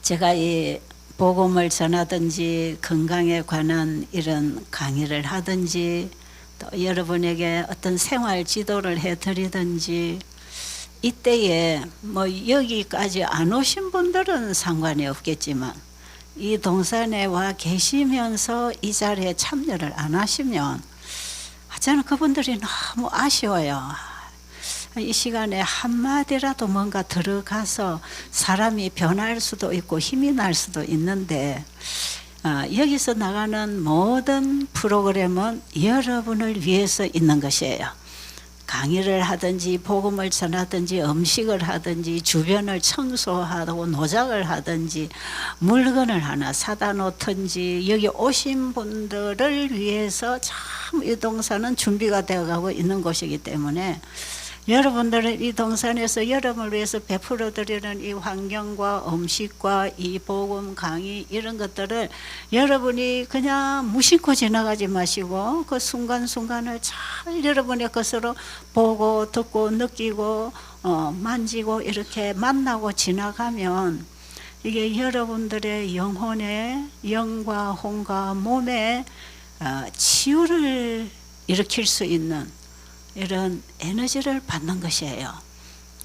제가 이 복음을 전하든지 건강에 관한 이런 강의를 하든지 또 여러분에게 어떤 생활 지도를 해드리든지 이때에 뭐 여기까지 안 오신 분들은 상관이 없겠지만 이 동산에 와 계시면서 이 자리에 참여를 안 하시면 저는 그분들이 너무 아쉬워요. 이 시간에 한마디라도 뭔가 들어가서 사람이 변할 수도 있고 힘이 날 수도 있는데 여기서 나가는 모든 프로그램은 여러분을 위해서 있는 것이에요. 강의를 하든지 복음을 전하든지 음식을 하든지 주변을 청소하고 노작을 하든지 물건을 하나 사다 놓든지 여기 오신 분들을 위해서 참 이 동산은 준비가 되어가고 있는 곳이기 때문에 여러분들은 이 동산에서 여러분을 위해서 베풀어 드리는 이 환경과 음식과 이 복음 강의 이런 것들을 여러분이 그냥 무심코 지나가지 마시고 그 순간순간을 잘 여러분의 것으로 보고 듣고 느끼고 만지고 이렇게 만나고 지나가면 이게 여러분들의 영혼의 영과 혼과 몸에 치유를 일으킬 수 있는 이런 에너지를 받는 것이에요.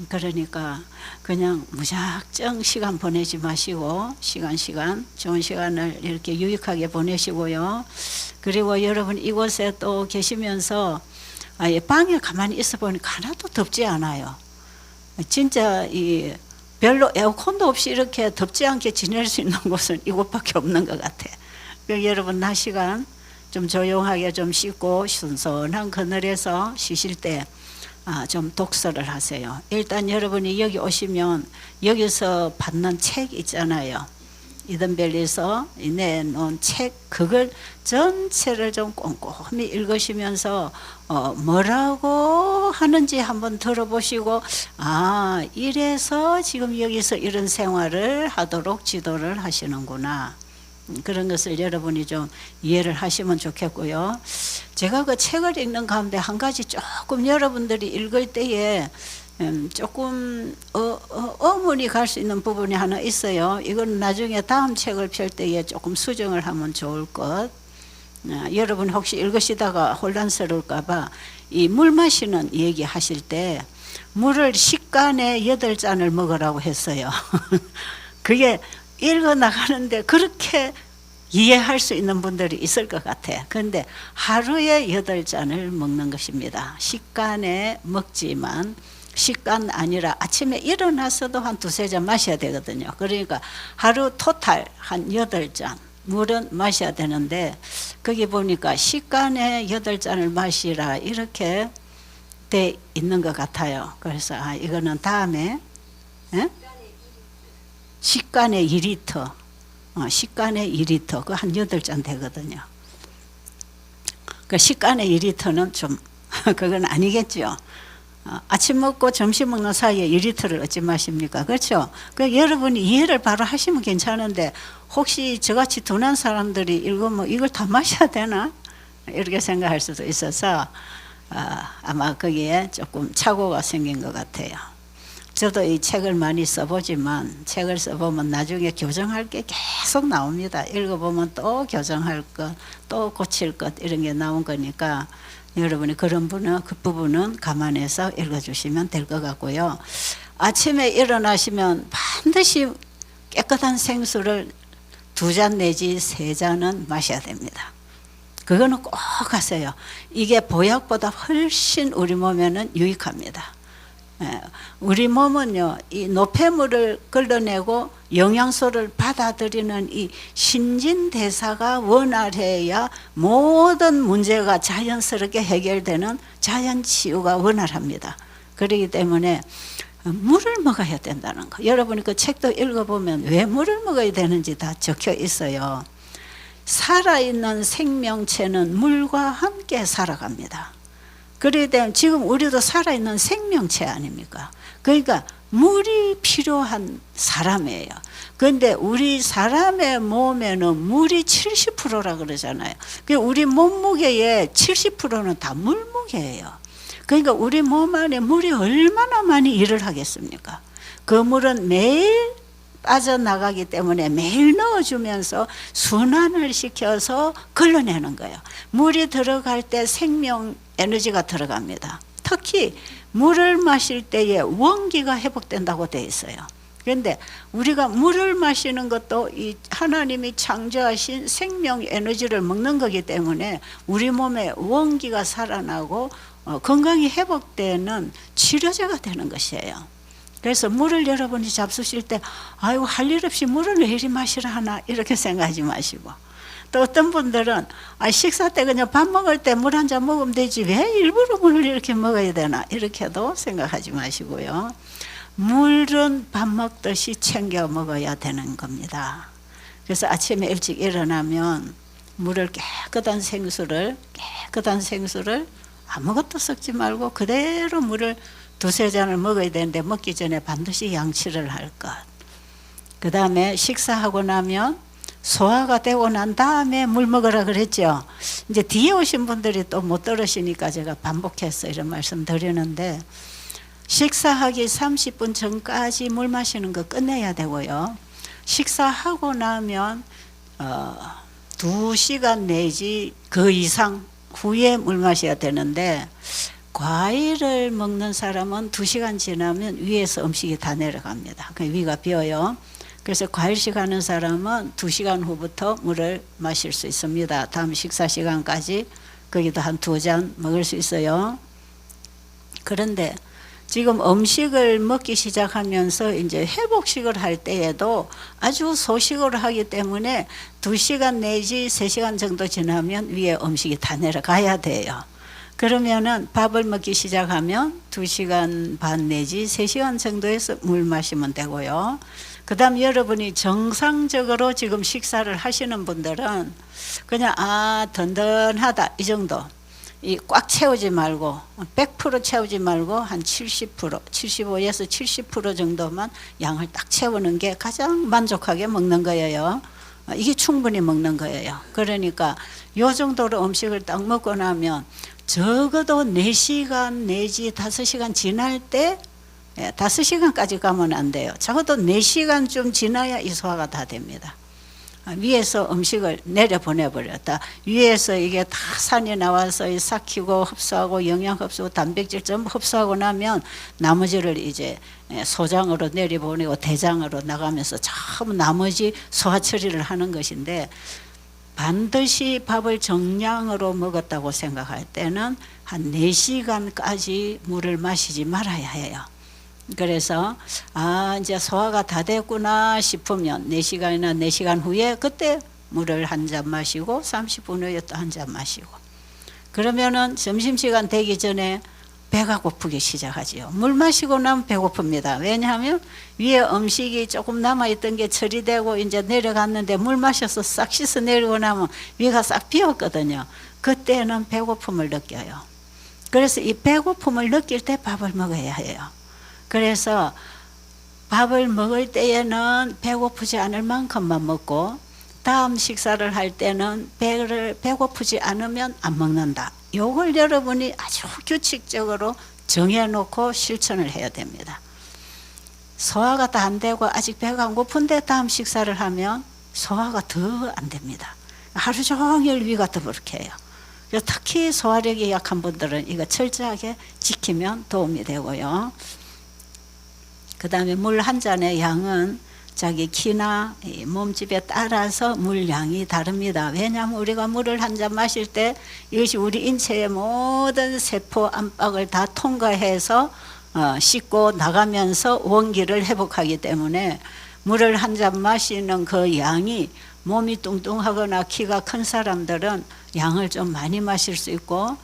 그러니까 그냥 무작정 시간 보내지 마시고 시간 좋은 시간을 이렇게 유익하게 보내시고요. 그리고 여러분 이곳에 또 계시면서 방에 가만히 있어 보니까 하나도 덥지 않아요. 진짜 별로 에어컨도 없이 이렇게 덥지 않게 지낼 수 있는 곳은 이곳밖에 없는 것 같아. 여러분 낮 시간 좀 조용하게 좀 씻고 순선한 그늘에서 쉬실 때 좀 독서를 하세요. 일단 여러분이 여기 오시면 여기서 받는 책 있잖아요. 이든밸리에서 내놓은 책 그걸 전체를 좀 꼼꼼히 읽으시면서 뭐라고 하는지 한번 들어보시고 이래서 지금 여기서 이런 생활을 하도록 지도를 하시는구나. 그런 것을 여러분이 좀 이해를 하시면 좋겠고요. 제가 그 책을 읽는 가운데 한 가지 조금 여러분들이 읽을 때에 조금 어문이 갈 수 있는 부분이 하나 있어요. 이건 나중에 다음 책을 펼 때에 조금 수정을 하면 좋을 것. 여러분 혹시 읽으시다가 혼란스러울까 봐 이 물 마시는 얘기 하실 때 물을 식간에 8잔을 먹으라고 했어요. 그게 읽어 나가는데 그렇게 이해할 수 있는 분들이 있을 것 같아. 그런데 하루에 8잔을 먹는 것입니다. 식간에 먹지만 식간 아니라 아침에 일어나서도 한 2-3잔 마셔야 되거든요. 그러니까 하루 토탈 한 8잔 물은 마셔야 되는데 거기 보니까 식간에 8잔을 마시라 이렇게 돼 있는 것 같아요. 그래서 이거는 다음에 식간에 2리터 식간에 2리터 그 한 8잔 되거든요. 그 식간에 2리터는 좀 그건 아니겠죠. 아침 먹고 점심 먹는 사이에 2리터를 어찌 마십니까? 그렇죠? 그 여러분이 이해를 바로 하시면 괜찮은데 혹시 저같이 둔한 사람들이 읽으면 이걸 다 마셔야 되나? 이렇게 생각할 수도 있어서 아마 거기에 조금 착오가 생긴 것 같아요. 저도 이 책을 많이 써보지만 책을 써보면 나중에 교정할 게 계속 나옵니다. 읽어보면 또 교정할 것, 또 고칠 것 이런 게 나온 거니까 여러분이 그런 그 부분은 감안해서 읽어주시면 될 것 같고요. 아침에 일어나시면 반드시 깨끗한 생수를 2잔 내지 3잔은 마셔야 됩니다. 그거는 꼭 하세요. 이게 보약보다 훨씬 우리 몸에는 유익합니다. 우리 몸은요, 이 노폐물을 끌어내고 영양소를 받아들이는 이 신진대사가 원활해야 모든 문제가 자연스럽게 해결되는 자연치유가 원활합니다. 그렇기 때문에 물을 먹어야 된다는 거. 여러분이 그 책도 읽어보면 왜 물을 먹어야 되는지 다 적혀 있어요. 살아있는 생명체는 물과 함께 살아갑니다. 그렇기 때문에 지금 우리도 살아있는 생명체 아닙니까? 그러니까 물이 필요한 사람이에요. 그런데 우리 사람의 몸에는 물이 70%라 그러잖아요. 우리 몸무게의 70%는 다 물무게예요. 그러니까 우리 몸 안에 물이 얼마나 많이 일을 하겠습니까? 그 물은 매일 빠져나가기 때문에 매일 넣어주면서 순환을 시켜서 걸러내는 거예요. 물이 들어갈 때 생명 에너지가 들어갑니다. 특히 물을 마실 때에 원기가 회복된다고 되어 있어요. 그런데 우리가 물을 마시는 것도 이 하나님이 창조하신 생명 에너지를 먹는 거기 때문에 우리 몸에 원기가 살아나고 건강이 회복되는 치료제가 되는 것이에요. 그래서 물을 여러분이 잡수실 때 아이고 할 일 없이 물을 왜 이리 마시라 하나 이렇게 생각하지 마시고, 또 어떤 분들은 식사 때 그냥 밥 먹을 때 물 한 잔 먹으면 되지 왜 일부러 물을 이렇게 먹어야 되나 이렇게도 생각하지 마시고요. 물은 밥 먹듯이 챙겨 먹어야 되는 겁니다. 그래서 아침에 일찍 일어나면 물을 깨끗한 생수를 아무것도 섞지 말고 그대로 물을 두세 잔을 먹어야 되는데 먹기 전에 반드시 양치를 할 것. 그 다음에 식사하고 나면 소화가 되고 난 다음에 물 먹으라 그랬죠. 이제 뒤에 오신 분들이 또 못 들으시니까 제가 반복해서 이런 말씀 드리는데, 식사하기 30분 전까지 물 마시는 거 끝내야 되고요. 식사하고 나면 2시간 내지 그 이상 후에 물 마셔야 되는데, 과일을 먹는 사람은 2시간 지나면 위에서 음식이 다 내려갑니다. 위가 비어요. 그래서 과일식 하는 사람은 2시간 후부터 물을 마실 수 있습니다. 다음 식사 시간까지 거기도 한 2잔 먹을 수 있어요. 그런데 지금 음식을 먹기 시작하면서 이제 회복식을 할 때에도 아주 소식으로 하기 때문에 2시간 내지 3시간 정도 지나면 위에 음식이 다 내려가야 돼요. 그러면은 밥을 먹기 시작하면 2시간 반 내지 3시간 정도에서 물 마시면 되고요. 그 다음 여러분이 정상적으로 지금 식사를 하시는 분들은 그냥 든든하다 이 정도, 이 꽉 채우지 말고 100% 채우지 말고 한 70%, 75에서 70% 정도만 양을 딱 채우는 게 가장 만족하게 먹는 거예요. 이게 충분히 먹는 거예요. 그러니까 요 정도로 음식을 딱 먹고 나면 적어도 4시간 내지 5시간 지날 때, 5시간까지 가면 안 돼요. 적어도 4시간쯤 지나야 이 소화가 다 됩니다. 위에서 음식을 내려보내버렸다. 위에서 이게 다 산이 나와서 삭히고 흡수하고 영양 흡수, 단백질 전부 흡수하고 나면 나머지를 이제 소장으로 내려보내고 대장으로 나가면서 전부 나머지 소화 처리를 하는 것인데, 반드시 밥을 정량으로 먹었다고 생각할 때는 한 4시간까지 물을 마시지 말아야 해요. 그래서 이제 소화가 다 됐구나 싶으면 4시간이나 4시간 후에 그때 물을 한 잔 마시고 30분 후에 또 한 잔 마시고, 그러면은 점심시간 되기 전에 배가 고프기 시작하지요. 물 마시고 나면 배고픕니다. 왜냐하면 위에 음식이 조금 남아있던 게 처리되고 이제 내려갔는데 물 마셔서 싹 씻어 내리고 나면 위가 싹 비었거든요. 그때는 배고픔을 느껴요. 그래서 이 배고픔을 느낄 때 밥을 먹어야 해요. 그래서 밥을 먹을 때에는 배고프지 않을 만큼만 먹고, 다음 식사를 할 때는 배고프지 않으면 안 먹는다. 요걸 여러분이 아주 규칙적으로 정해놓고 실천을 해야 됩니다. 소화가 다 안 되고 아직 배가 안 고픈데 다음 식사를 하면 소화가 더 안 됩니다. 하루 종일 위가 더부룩해요. 특히 소화력이 약한 분들은 이거 철저하게 지키면 도움이 되고요. 그 다음에 물 한 잔의 양은 자기 키나 몸집에 따라서 물 양이 다릅니다. 왜냐하면 우리가 물을 한 잔 마실 때 이것이 우리 인체의 모든 세포 안박을 다 통과해서 씻고 나가면서 원기를 회복하기 때문에 물을 한 잔 마시는 그 양이, 몸이 뚱뚱하거나 키가 큰 사람들은 양을 좀 많이 마실 수 있고,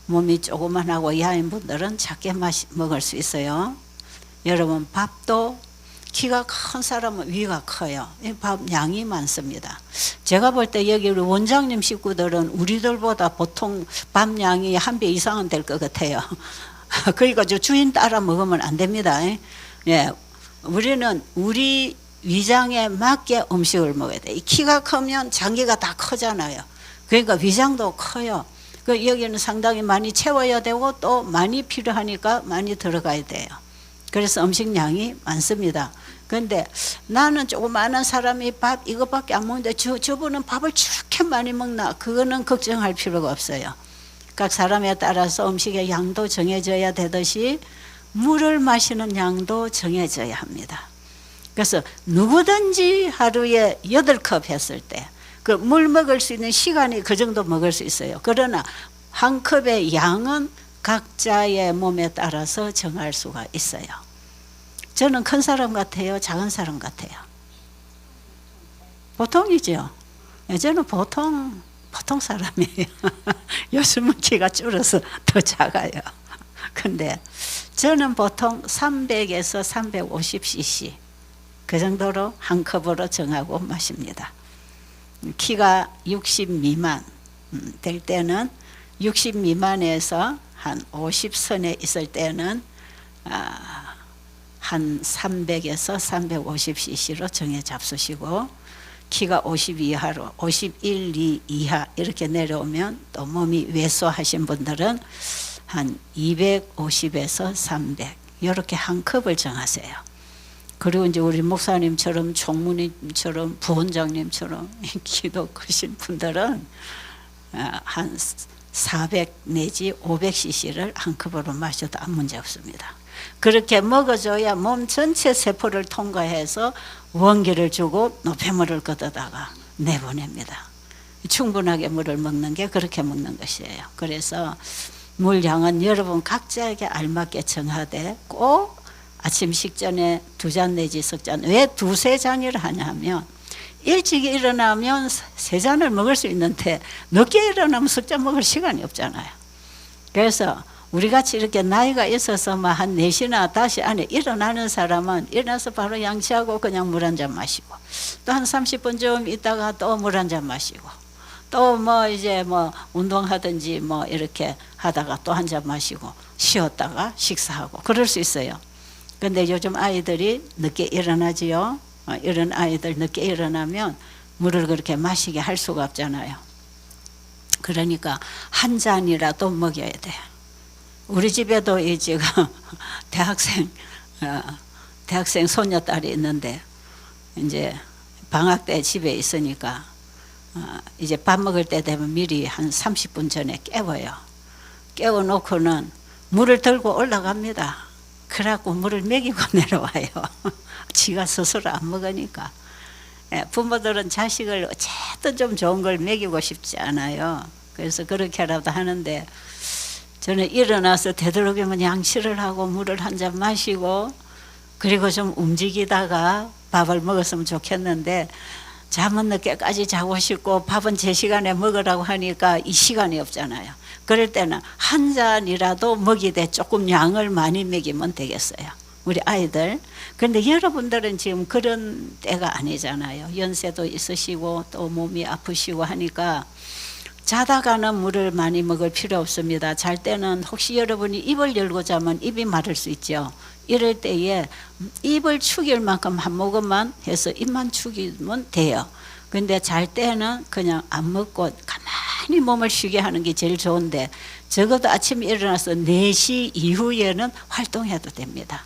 몸이 조그만하고 야인 분들은 작게 먹을 수 있어요. 여러분, 밥도 키가 큰 사람은 위가 커요. 밥 양이 많습니다. 제가 볼 때 여기 우리 원장님 식구들은 우리들보다 보통 밥 양이 한 배 이상은 될 것 같아요. 그러니까 저 주인 따라 먹으면 안 됩니다. 예, 우리는 우리 위장에 맞게 음식을 먹어야 돼. 키가 크면 장기가 다 크잖아요. 그러니까 위장도 커요. 그 여기는 상당히 많이 채워야 되고 또 많이 필요하니까 많이 들어가야 돼요. 그래서 음식량이 많습니다. 근데 나는 조그마한 사람이 밥 이것밖에 안 먹는데 저분은 밥을 저렇게 많이 먹나? 그거는 걱정할 필요가 없어요. 각 사람에 따라서 음식의 양도 정해져야 되듯이 물을 마시는 양도 정해져야 합니다. 그래서 누구든지 하루에 8컵 했을 때 그 물 먹을 수 있는 시간이 그 정도 먹을 수 있어요. 그러나 한 컵의 양은 각자의 몸에 따라서 정할 수가 있어요. 저는 큰 사람 같아요? 작은 사람 같아요? 보통이죠. 저는 보통 사람이에요. 요즘은 키가 줄어서 더 작아요. 근데 저는 보통 300에서 350cc 그 정도로 한 컵으로 정하고 마십니다. 키가 60 미만 될 때는 60 미만에서 한 50선에 있을 때는 한 300에서 350cc로 정해 잡수시고, 키가 50 이하로 51, 2 이하 이렇게 내려오면 또 몸이 왜소하신 분들은 한 250에서 300 이렇게 한 컵을 정하세요. 그리고 이제 우리 목사님처럼 총무님처럼 부원장님처럼 키도 크신 분들은 한 400 내지 500cc를 한 컵으로 마셔도 아무 문제 없습니다. 그렇게 먹어줘야 몸 전체 세포를 통과해서 원기를 주고 노폐물을 걷어다가 내보냅니다. 충분하게 물을 먹는 게 그렇게 먹는 것이에요. 그래서 물량은 여러분 각자에게 알맞게 정하되 꼭 아침 식전에 2잔 내지 석 잔. 왜 2~3잔이라 하냐 하면 일찍 일어나면 3잔을 먹을 수 있는데 늦게 일어나면 석 잔 먹을 시간이 없잖아요. 그래서 우리같이 이렇게 나이가 있어서 한 4시나 5시 안에 일어나는 사람은 일어나서 바로 양치하고 그냥 물 한 잔 마시고, 또 한 30분 좀 있다가 또 물 한 잔 마시고, 또 이제 운동하든지 이렇게 하다가 또 한 잔 마시고 쉬었다가 식사하고 그럴 수 있어요. 근데 요즘 아이들이 늦게 일어나지요. 이런 아이들 늦게 일어나면 물을 그렇게 마시게 할 수가 없잖아요. 그러니까 한 잔이라도 먹여야 돼요. 우리 집에도 지금 대학생 손녀딸이 있는데 이제 방학 때 집에 있으니까 이제 밥 먹을 때 되면 미리 한 30분 전에 깨워요. 깨워놓고는 물을 들고 올라갑니다. 그래갖고 물을 먹이고 내려와요. 지가 스스로 안 먹으니까. 부모들은 자식을 어쨌든 좀 좋은 걸 먹이고 싶지 않아요. 그래서 그렇게라도 하는데, 저는 일어나서 되도록이면 양치를 하고 물을 한 잔 마시고 그리고 좀 움직이다가 밥을 먹었으면 좋겠는데, 잠은 늦게까지 자고 싶고 밥은 제 시간에 먹으라고 하니까 이 시간이 없잖아요. 그럴 때는 한 잔이라도 먹이되 조금 양을 많이 먹이면 되겠어요, 우리 아이들. 그런데 여러분들은 지금 그런 때가 아니잖아요. 연세도 있으시고 또 몸이 아프시고 하니까 자다가는 물을 많이 먹을 필요 없습니다. 잘 때는 혹시 여러분이 입을 열고 자면 입이 마를 수 있죠. 이럴 때에 입을 축일 만큼 한 모금만 해서 입만 축이면 돼요. 근데 잘 때는 그냥 안 먹고 가만히 몸을 쉬게 하는 게 제일 좋은데, 적어도 아침에 일어나서 4시 이후에는 활동해도 됩니다.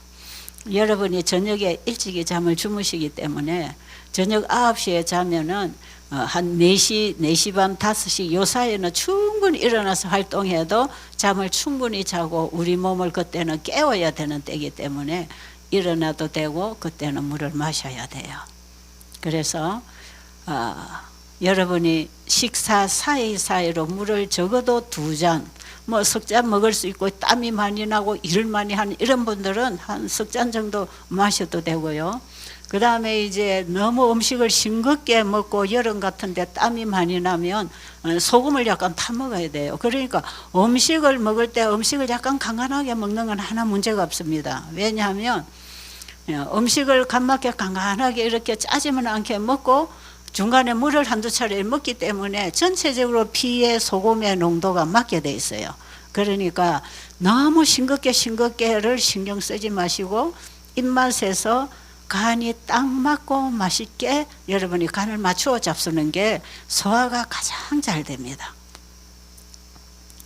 여러분이 저녁에 일찍이 잠을 주무시기 때문에 저녁 9시에 자면은 한 4시, 4시 반, 5시 요 사이에는 충분히 일어나서 활동해도 잠을 충분히 자고 우리 몸을 그때는 깨워야 되는 때이기 때문에 일어나도 되고 그때는 물을 마셔야 돼요. 그래서 여러분이 식사 사이사이로 물을 적어도 2잔, 석 잔 먹을 수 있고 땀이 많이 나고 일을 많이 하는 이런 분들은 한 석 잔 정도 마셔도 되고요. 그 다음에 이제 너무 음식을 싱겁게 먹고 여름 같은데 땀이 많이 나면 소금을 약간 타 먹어야 돼요. 그러니까 음식을 먹을 때 음식을 약간 간간하게 먹는 건 하나 문제가 없습니다. 왜냐하면 음식을 간맞게 간간하게 이렇게 짜지만 않게 먹고 중간에 물을 한두 차례 먹기 때문에 전체적으로 피의 소금의 농도가 맞게 돼 있어요. 그러니까 너무 싱겁게를 신경 쓰지 마시고 입맛에서 간이 딱 맞고 맛있게 여러분이 간을 맞추어 잡수는 게 소화가 가장 잘 됩니다.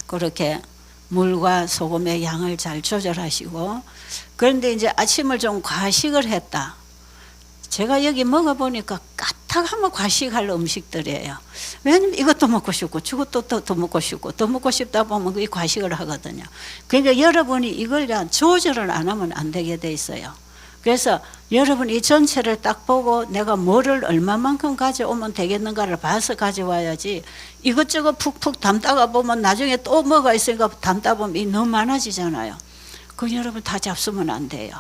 그렇게 물과 소금의 양을 잘 조절하시고, 그런데 이제 아침을 좀 과식을 했다. 제가 여기 먹어보니까 까딱하면 과식할 음식들이에요. 왜냐면 이것도 먹고 싶고 저것도 더 먹고 싶고 더 먹고 싶다 보면 이 과식을 하거든요. 그러니까 여러분이 이걸 조절을 안 하면 안 되게 돼 있어요. 그래서 여러분 이 전체를 딱 보고 내가 뭐를 얼마만큼 가져오면 되겠는가를 봐서 가져와야지, 이것저것 푹푹 담다가 보면 나중에 또 뭐가 있으니까 담다 보면 이 너무 많아지잖아요. 그 여러분 다 잡수면 안 돼요.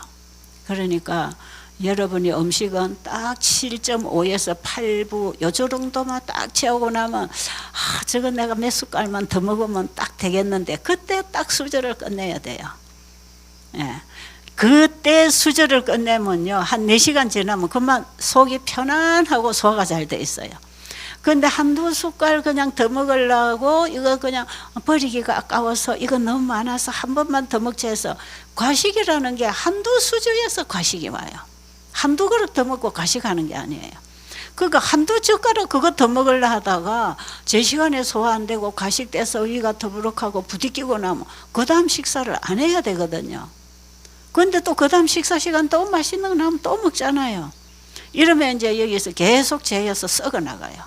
그러니까 여러분이 음식은 딱 7.5에서 8부 요 정도만 딱 채우고 나면 저거 내가 몇 숟갈만 더 먹으면 딱 되겠는데, 그때 딱 수저를 끝내야 돼요. 예. 그때 수저를 끝내면요 한 4시간 지나면 그만 속이 편안하고 소화가 잘 돼 있어요. 근데 한두 숟갈 그냥 더 먹으려고 이거 그냥 버리기가 아까워서 이거 너무 많아서 한 번만 더 먹자 해서, 과식이라는 게 한두 수저에서 과식이 와요. 한두 그릇 더 먹고 과식하는 게 아니에요. 그러니까 한두 젓가락 그거 더 먹으려 하다가 제 시간에 소화 안 되고 과식돼서 위가 더부룩하고 부딪히고 나면 그 다음 식사를 안 해야 되거든요. 근데 또 그 다음 식사 시간 또 맛있는 거 나오면 또 먹잖아요. 이러면 이제 여기서 계속 재여서 썩어 나가요.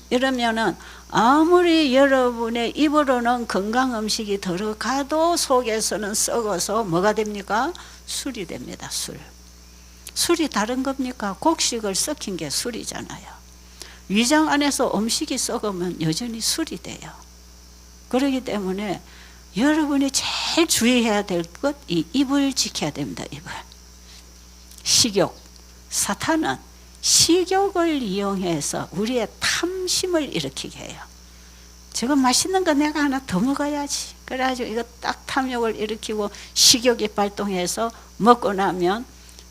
이러면은 아무리 여러분의 입으로는 건강 음식이 들어가도 속에서는 썩어서 뭐가 됩니까? 술이 됩니다. 술이 다른 겁니까? 곡식을 썩힌 게 술이잖아요. 위장 안에서 음식이 썩으면 여전히 술이 돼요. 그렇기 때문에 여러분이 제일 주의해야 될 것, 이 입을 지켜야 됩니다. 입을. 식욕. 사탄은 식욕을 이용해서 우리의 탐심을 일으키게 해요. 저거 맛있는 거 내가 하나 더 먹어야지. 그래가지고 이거 딱 탐욕을 일으키고 식욕이 발동해서 먹고 나면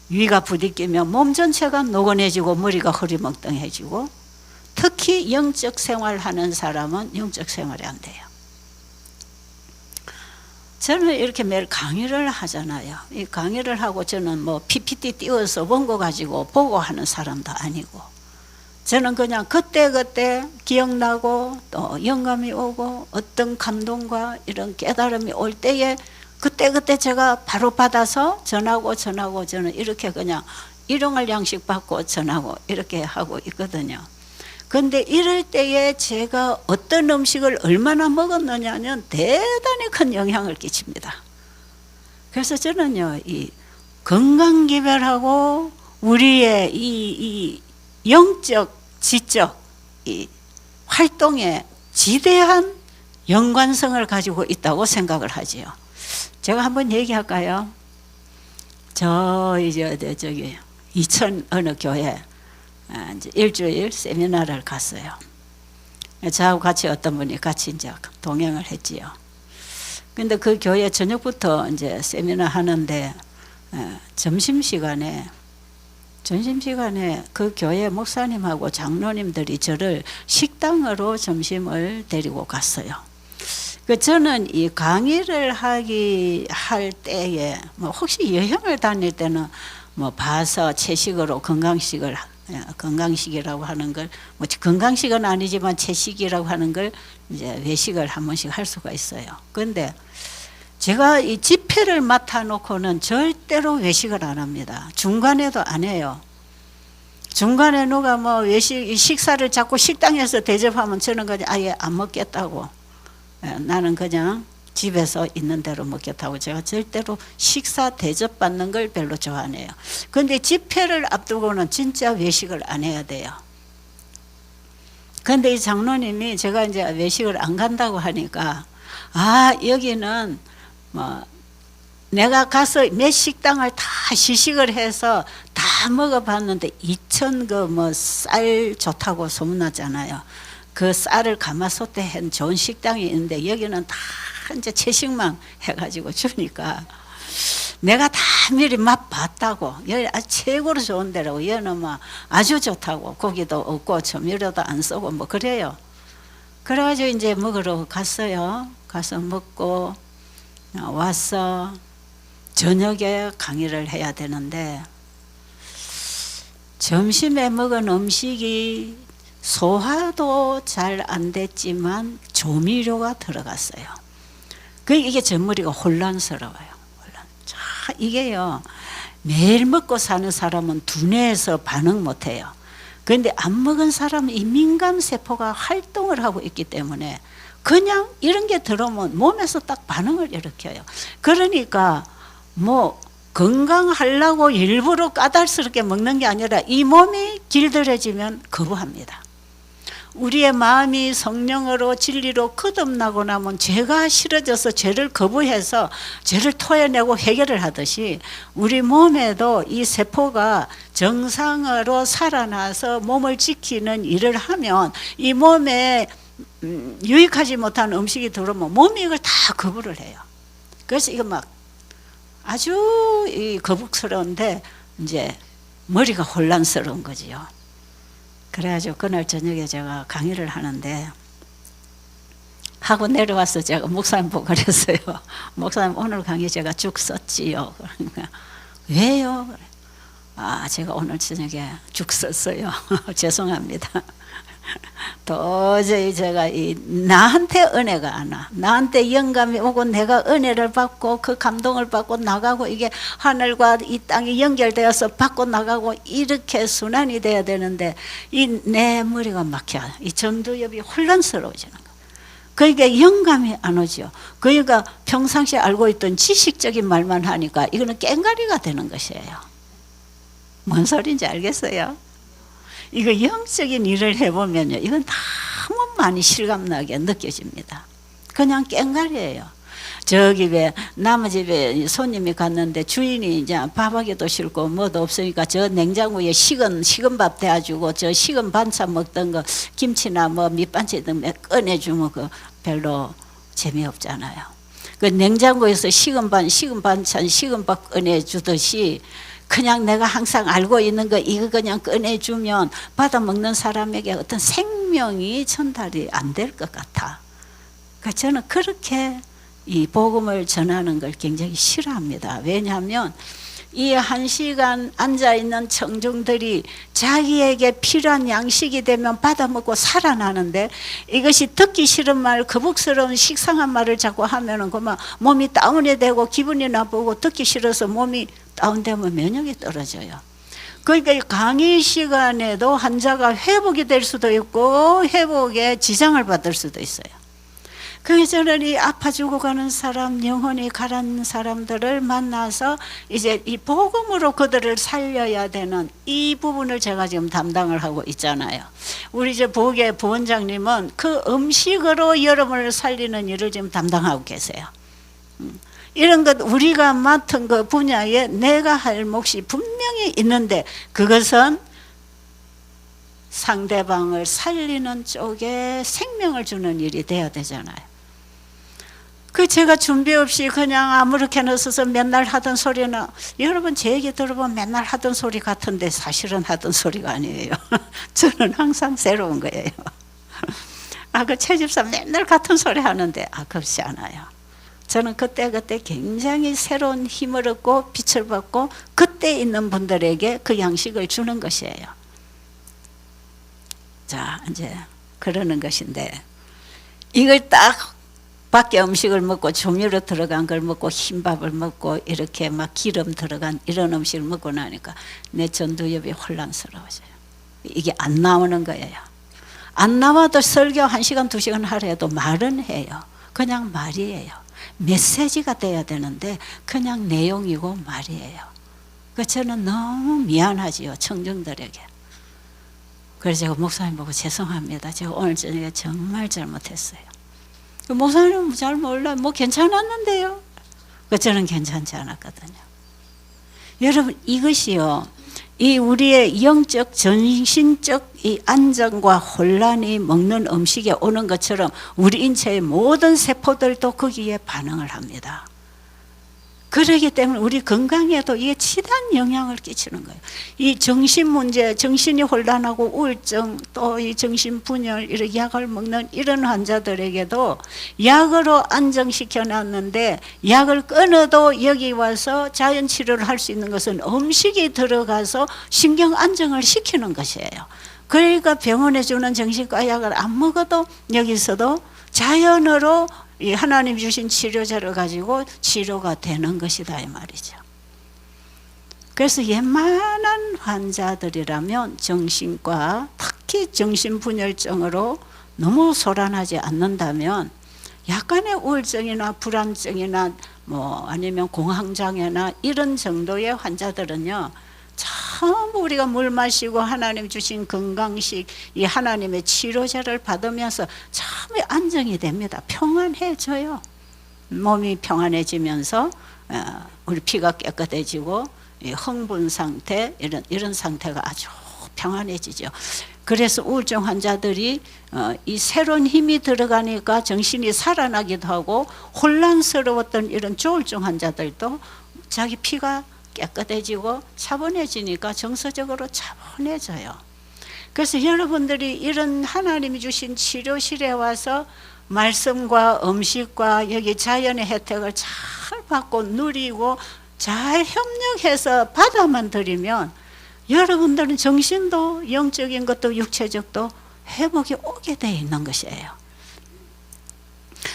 위가 부딪히면 몸 전체가 노곤해지고 머리가 흐리멍텅해지고, 특히 영적 생활하는 사람은 영적 생활이 안 돼요. 저는 이렇게 매일 강의를 하잖아요. 이 강의를 하고 저는 뭐 PPT 띄워서 원고 가지고 보고 하는 사람도 아니고, 저는 그냥 그때그때 기억나고 또 영감이 오고 어떤 감동과 이런 깨달음이 올 때에 그때그때 제가 바로 받아서 전하고 저는 이렇게 그냥 일용할 양식 받고 전하고 이렇게 하고 있거든요. 근데 이럴 때에 제가 어떤 음식을 얼마나 먹었느냐는 대단히 큰 영향을 끼칩니다. 그래서 저는요, 이 건강기별하고 우리의 이 영적, 지적 이 활동에 지대한 연관성을 가지고 있다고 생각을 하지요. 제가 한번 얘기할까요? 저기 이천 어느 교회 이제 일주일 세미나를 갔어요. 저하고 같이 어떤 분이 같이 이제 동행을 했지요. 근데 그 교회 저녁부터 이제 세미나 하는데 점심시간에 그 교회 목사님하고 장로님들이 저를 식당으로 점심을 데리고 갔어요. 저는 이 강의를 할 때에 뭐 혹시 여행을 다닐 때는 뭐 봐서 채식으로 건강식이라고 하는 걸, 뭐 건강식은 아니지만 채식이라고 하는 걸 이제 외식을 한 번씩 할 수가 있어요. 그런데 제가 이 집회를 맡아놓고는 절대로 외식을 안 합니다. 중간에도 안 해요. 중간에 누가 뭐 식사를 자꾸 식당에서 대접하면 저는 그냥 아예 안 먹겠다고, 나는 그냥 집에서 있는 대로 먹겠다고, 제가 절대로 식사 대접받는 걸 별로 좋아 안 해요. 그런데 집회를 앞두고는 진짜 외식을 안 해야 돼요. 그런데 이 장로님이 제가 이제 외식을 안 간다고 하니까, 여기는 뭐 내가 가서 몇 식당을 다 시식을 해서 다 먹어봤는데 2,000 그 뭐 쌀 좋다고 소문났잖아요. 그 쌀을 가마솥에 한 좋은 식당이 있는데 여기는 다 이제 채식만 해가지고 주니까 내가 다 미리 맛봤다고, 여기 최고로 좋은 데라고, 여기는 막 아주 좋다고, 고기도 없고 조미료도 안 쓰고 뭐 그래요. 그래가지고 이제 먹으러 갔어요. 가서 먹고 와서 저녁에 강의를 해야 되는데, 점심에 먹은 음식이 소화도 잘 안 됐지만 조미료가 들어갔어요. 이게 제 머리가 혼란스러워요. 이게요, 매일 먹고 사는 사람은 두뇌에서 반응 못해요. 그런데 안 먹은 사람은 이 민감세포가 활동을 하고 있기 때문에 그냥 이런 게 들어오면 몸에서 딱 반응을 일으켜요. 그러니까 뭐 건강하려고 일부러 까다롭게 먹는 게 아니라 이 몸이 길들여지면 거부합니다. 우리의 마음이 성령으로 진리로 거듭나고 나면 죄가 싫어져서 죄를 거부해서 죄를 토해내고 해결을 하듯이 우리 몸에도 이 세포가 정상으로 살아나서 몸을 지키는 일을 하면 이 몸에 유익하지 못한 음식이 들어오면 몸이 이걸 다 거부를 해요. 그래서 이거 막 아주 거북스러운데 이제 머리가 혼란스러운 거지요. 그래가지고 그날 저녁에 제가 강의를 하는데 하고 내려와서 제가 목사님 보고 그랬어요. 목사님 오늘 강의 제가 죽 썼지요. 그러니까 왜요? 아 제가 오늘 저녁에 죽 썼어요. 죄송합니다. 도저히 제가 나한테 은혜가 안 와. 나한테 영감이 오고 내가 은혜를 받고 그 감동을 받고 나가고 이게 하늘과 이 땅이 연결되어서 받고 나가고 이렇게 순환이 돼야 되는데 이 내 머리가 막혀. 이 전두엽이 혼란스러워지는 거예요. 그러니까 영감이 안 오죠. 그러니까 평상시에 알고 있던 지식적인 말만 하니까 이거는 깽가리가 되는 것이에요. 뭔 소리인지 알겠어요? 이거 영적인 일을 해보면요, 이건 너무 많이 실감나게 느껴집니다. 그냥 깽가리예요. 저기 왜 남의 집에 손님이 갔는데 주인이 이제 밥하기도 싫고 뭐도 없으니까 저 냉장고에 식은 밥 대가지고 저 식은 반찬 먹던 거 김치나 뭐 밑반찬 등 꺼내주면 그 별로 재미없잖아요. 그 냉장고에서 식은 반찬, 식은 밥 꺼내주듯이 그냥 내가 항상 알고 있는 거 이거 그냥 꺼내주면 받아먹는 사람에게 어떤 생명이 전달이 안 될 것 같아. 그러니까 저는 그렇게 이 복음을 전하는 걸 굉장히 싫어합니다. 왜냐하면 이 1시간 앉아있는 청중들이 자기에게 필요한 양식이 되면 받아먹고 살아나는데 이것이 듣기 싫은 말, 거북스러운 식상한 말을 자꾸 하면은 그만 몸이 다운이 되고 기분이 나쁘고 듣기 싫어서 몸이 다운되면 면역이 떨어져요. 그러니까 강의 시간에도 환자가 회복이 될 수도 있고 회복에 지장을 받을 수도 있어요. 그래서 저는 이 아파 죽어가는 사람, 영혼이 가라앉는 사람들을 만나서 이제 이 복음으로 그들을 살려야 되는 이 부분을 제가 지금 담당을 하고 있잖아요. 우리 이제 부의 부원장님은 그 음식으로 여러분을 살리는 일을 지금 담당하고 계세요. 이런 것 우리가 맡은 그 분야에 내가 할 몫이 분명히 있는데 그것은 상대방을 살리는 쪽에 생명을 주는 일이 돼야 되잖아요. 그 제가 준비 없이 그냥 아무렇게나 써서 맨날 하던 소리는 여러분 제 얘기 들어보면 맨날 하던 소리 같은데 사실은 하던 소리가 아니에요. 저는 항상 새로운 거예요. 그 최 집사 맨날 같은 소리 하는데 그렇지 않아요. 저는 그때 굉장히 새로운 힘을 얻고 빛을 받고 그때 있는 분들에게 그 양식을 주는 것이에요. 자 이제 그러는 것인데 이걸 딱 밖에 음식을 먹고 조미료 들어간 걸 먹고 흰밥을 먹고 이렇게 막 기름 들어간 이런 음식을 먹고 나니까 내 전두엽이 혼란스러워져요. 이게 안 나오는 거예요. 안 나와도 설교 1시간 2시간 하려 해도 말은 해요. 그냥 말이에요. 메시지가 돼야 되는데 그냥 내용이고 말이에요. 그 저는 너무 미안하지요, 청중들에게. 그래서 제가 목사님 보고 죄송합니다. 제가 오늘 저녁에 정말 잘못했어요. 목사님은 잘 몰라요. 뭐 괜찮았는데요. 저는 괜찮지 않았거든요. 여러분 이것이요, 이 우리의 영적 정신적 이 안정과 혼란이 먹는 음식에 오는 것처럼 우리 인체의 모든 세포들도 거기에 반응을 합니다. 그렇기 때문에 우리 건강에도 이게 치단 영향을 끼치는 거예요. 이 정신 문제, 정신이 혼란하고 우울증, 또 이 정신분열, 이렇게 약을 먹는 이런 환자들에게도 약으로 안정시켜 놨는데 약을 끊어도 여기 와서 자연 치료를 할 수 있는 것은 음식이 들어가서 신경 안정을 시키는 것이에요. 그러니까 병원에 주는 정신과 약을 안 먹어도 여기서도 자연으로 이 하나님 주신 치료제를 가지고 치료가 되는 것이다 이 말이죠. 그래서 웬만한 환자들이라면 정신과 특히 정신분열증으로 너무 소란하지 않는다면 약간의 우울증이나 불안증이나 뭐 아니면 공황장애나 이런 정도의 환자들은요, 참 우리가 물 마시고 하나님 주신 건강식 이 하나님의 치료제를 받으면서 참 안정이 됩니다. 평안해져요. 몸이 평안해지면서 우리 피가 깨끗해지고 흥분 상태 이런 상태가 아주 평안해지죠. 그래서 우울증 환자들이 이 새로운 힘이 들어가니까 정신이 살아나기도 하고, 혼란스러웠던 이런 조울증 환자들도 자기 피가 깨끗해지고 차분해지니까 정서적으로 차분해져요. 그래서 여러분들이 이런 하나님이 주신 치료실에 와서 말씀과 음식과 여기 자연의 혜택을 잘 받고 누리고 잘 협력해서 받아만 들이면 여러분들은 정신도 영적인 것도 육체적도 회복이 오게 되어 있는 것이에요.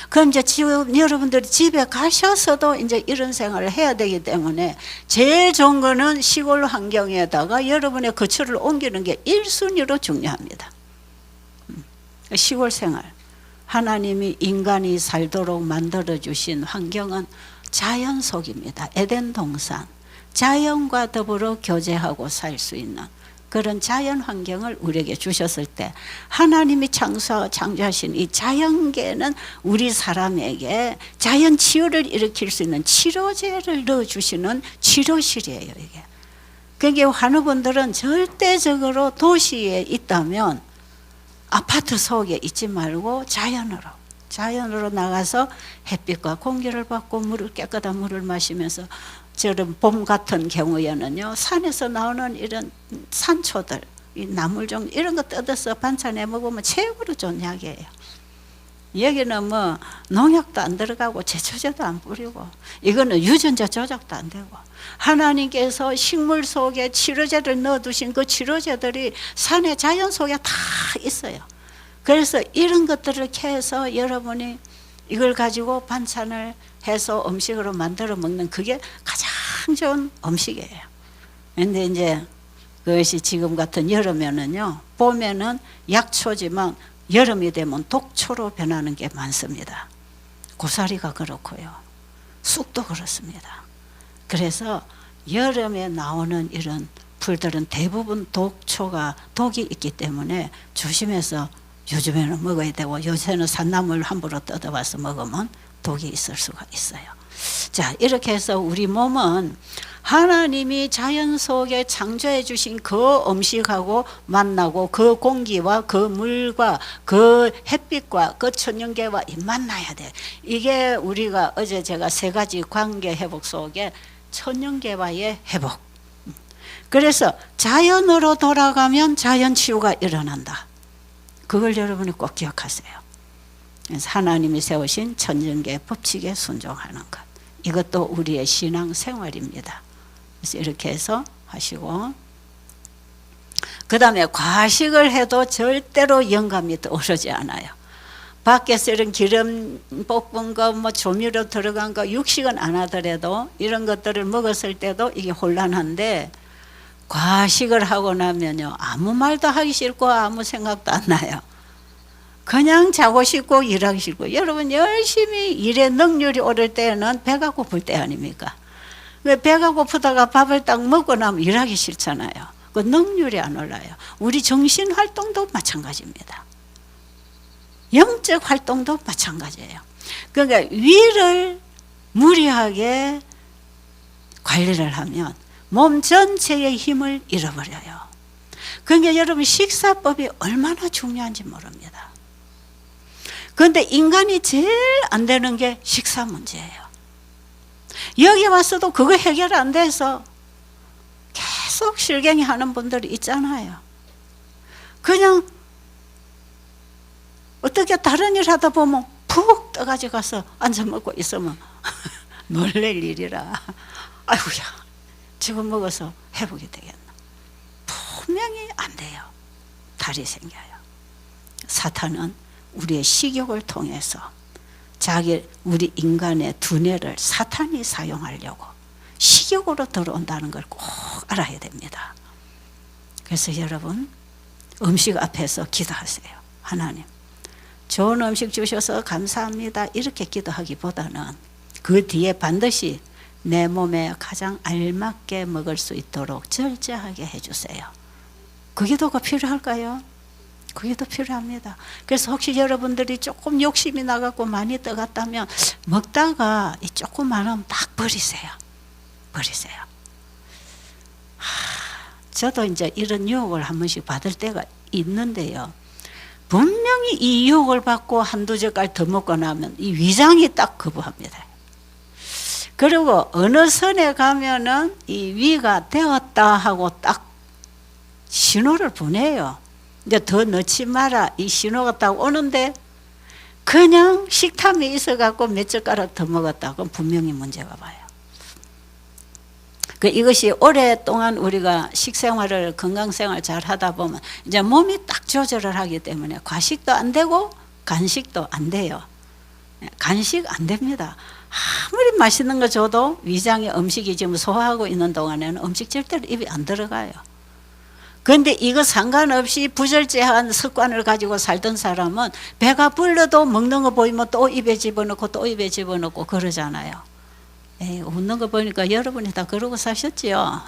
그럼 이제 지금 여러분들이 집에 가셔서도 이제 이런 생활을 해야 되기 때문에 제일 좋은 거는 시골 환경에다가 여러분의 거처를 옮기는 게 1순위로 중요합니다. 시골 생활. 하나님이 인간이 살도록 만들어주신 환경은 자연 속입니다. 에덴 동산. 자연과 더불어 교제하고 살 수 있는 그런 자연 환경을 우리에게 주셨을 때 하나님이 창조하신 이 자연계는 우리 사람에게 자연 치유를 일으킬 수 있는 치료제를 넣어주시는 치료실이에요. 이게. 그러니까 환우분들은 절대적으로 도시에 있다면 아파트 속에 있지 말고 자연으로 나가서 햇빛과 공기를 받고 깨끗한 물을 마시면서, 저런 봄 같은 경우에는요, 산에서 나오는 이런 산초들, 이 나물종 이런 거 뜯어서 반찬해 먹으면 최고로 좋은 약이에요. 여기는 뭐 농약도 안 들어가고 제초제도 안 뿌리고, 이거는 유전자 조작도 안 되고, 하나님께서 식물 속에 치료제를 넣어두신 그 치료제들이 산의 자연 속에 다 있어요. 그래서 이런 것들을 캐서 여러분이 이걸 가지고 반찬을 해서 음식으로 만들어 먹는 그게 가장 좋은 음식이에요. 근데 이제 그것이 지금 같은 여름에는요, 봄에는 약초지만 여름이 되면 독초로 변하는 게 많습니다. 고사리가 그렇고요, 쑥도 그렇습니다. 그래서 여름에 나오는 이런 풀들은 대부분 독이 있기 때문에 조심해서 요즘에는 먹어야 되고, 요새는 산나물 함부로 뜯어와서 먹으면 독이 있을 수가 있어요. 자, 이렇게 해서 우리 몸은 하나님이 자연 속에 창조해 주신 그 음식하고 만나고, 그 공기와 그 물과 그 햇빛과 그 천연계와 만나야 돼. 이게 우리가 어제 제가 3가지 관계 회복 속에 천연계와의 회복. 그래서 자연으로 돌아가면 자연 치유가 일어난다. 그걸 여러분이 꼭 기억하세요. 그래서 하나님이 세우신 천연계 법칙에 순종하는 것, 이것도 우리의 신앙 생활입니다. 그래서 이렇게 해서 하시고, 그 다음에 과식을 해도 절대로 영감이 떠오르지 않아요. 밖에서 이런 기름 볶은 거, 뭐 조미료 들어간 거, 육식은 안 하더라도 이런 것들을 먹었을 때도 이게 혼란한데, 과식을 하고 나면요, 아무 말도 하기 싫고 아무 생각도 안 나요. 그냥 자고 싶고 일하기 싫고. 여러분, 열심히 일에 능률이 오를 때는 배가 고플 때 아닙니까? 배가 고프다가 밥을 딱 먹고 나면 일하기 싫잖아요. 그 능률이 안 올라요. 우리 정신 활동도 마찬가지입니다. 영적 활동도 마찬가지예요. 그러니까 위를 무리하게 관리를 하면 몸 전체의 힘을 잃어버려요. 그러니까 여러분, 식사법이 얼마나 중요한지 모릅니다. 그런데 인간이 제일 안 되는 게 식사 문제예요. 여기 와서도 그거 해결 안 돼서 계속 실갱이 하는 분들이 있잖아요. 그냥 어떻게 다른 일 하다 보면 푹 떠가지고 가서 앉아 먹고 있으면 놀랄 일이라, 아이고야, 지금 먹어서 회복이 되겠나? 분명히 안 돼요. 달이 생겨요. 사탄은 우리의 식욕을 통해서 우리 인간의 두뇌를 사탄이 사용하려고 식욕으로 들어온다는 걸 꼭 알아야 됩니다. 그래서 여러분 음식 앞에서 기도하세요. 하나님 좋은 음식 주셔서 감사합니다 이렇게 기도하기보다는 그 뒤에 반드시 내 몸에 가장 알맞게 먹을 수 있도록 절제하게 해주세요. 그 기도가 필요할까요? 그 기도 필요합니다. 그래서 혹시 여러분들이 조금 욕심이 나갖고 많이 떠갔다면 먹다가 이 조금 많으면 딱 버리세요. 버리세요. 저도 이제 이런 유혹을 한 번씩 받을 때가 있는데요. 분명히 이 유혹을 받고 한두 젓갈 더 먹고 나면 이 위장이 딱 거부합니다. 그리고 어느 선에 가면은 이 위가 되었다 하고 딱 신호를 보내요. 이제 더 넣지 마라 이 신호가 딱 오는데 그냥 식탐이 있어갖고 몇 젓가락 더 먹었다. 그럼 분명히 문제가 봐요. 이것이 오랫동안 우리가 식생활을 건강생활 잘 하다 보면 이제 몸이 딱 조절을 하기 때문에 과식도 안 되고 간식도 안 돼요. 간식 안 됩니다. 아무리 맛있는 거 줘도 위장에 음식이 지금 소화하고 있는 동안에는 음식 절대로 입에 안 들어가요. 그런데 이거 상관없이 부절제한 습관을 가지고 살던 사람은 배가 불러도 먹는 거 보이면 또 입에 집어넣고 또 입에 집어넣고 그러잖아요. 에이, 웃는 거 보니까 여러분이 다 그러고 사셨지요.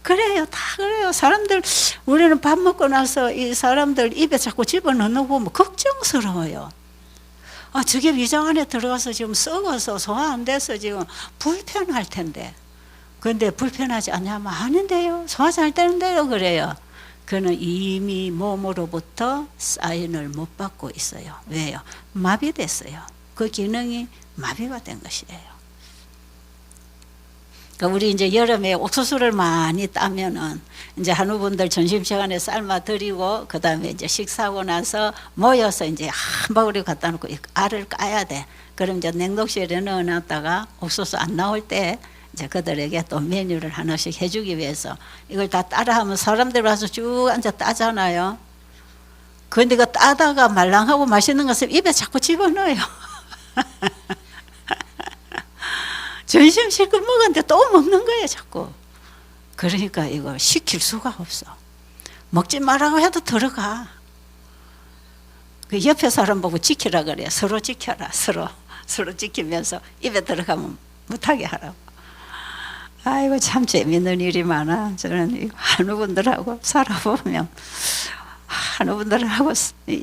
그래요, 다 그래요. 사람들 우리는 밥 먹고 나서 이 사람들 입에 자꾸 집어넣는 거 보면 걱정스러워요. 저게 위장 안에 들어가서 지금 썩어서 소화 안 돼서 지금 불편할 텐데. 그런데 불편하지 않냐면 아닌데요. 소화 잘 되는데요. 그래요. 그는 이미 몸으로부터 사인을 못 받고 있어요. 왜요? 마비됐어요. 그 기능이 마비가 된 것이에요. 그러니까 우리 이제 여름에 옥수수를 많이 따면은 이제 한우분들 점심시간에 삶아 드리고 그 다음에 이제 식사하고 나서 모여서 이제 한 바구리 갖다 놓고 알을 까야 돼. 그럼 이제 냉동실에 넣어놨다가 옥수수 안 나올 때 이제 그들에게 또 메뉴를 하나씩 해주기 위해서 이걸 다 따라하면 사람들 와서 쭉 앉아 따잖아요. 그런데 그 따다가 말랑하고 맛있는 것을 입에 자꾸 집어넣어요. 점심 실컷 먹었는데 또 먹는 거예요 자꾸. 그러니까 이거 시킬 수가 없어. 먹지 말라고 해도 들어가. 그 옆에 사람 보고 지키라 그래요. 서로 지켜라. 서로 지키면서 입에 들어가면 못하게 하라고. 아이고 참 재밌는 일이 많아. 저는 한우분들하고 살아보면 한우분들하고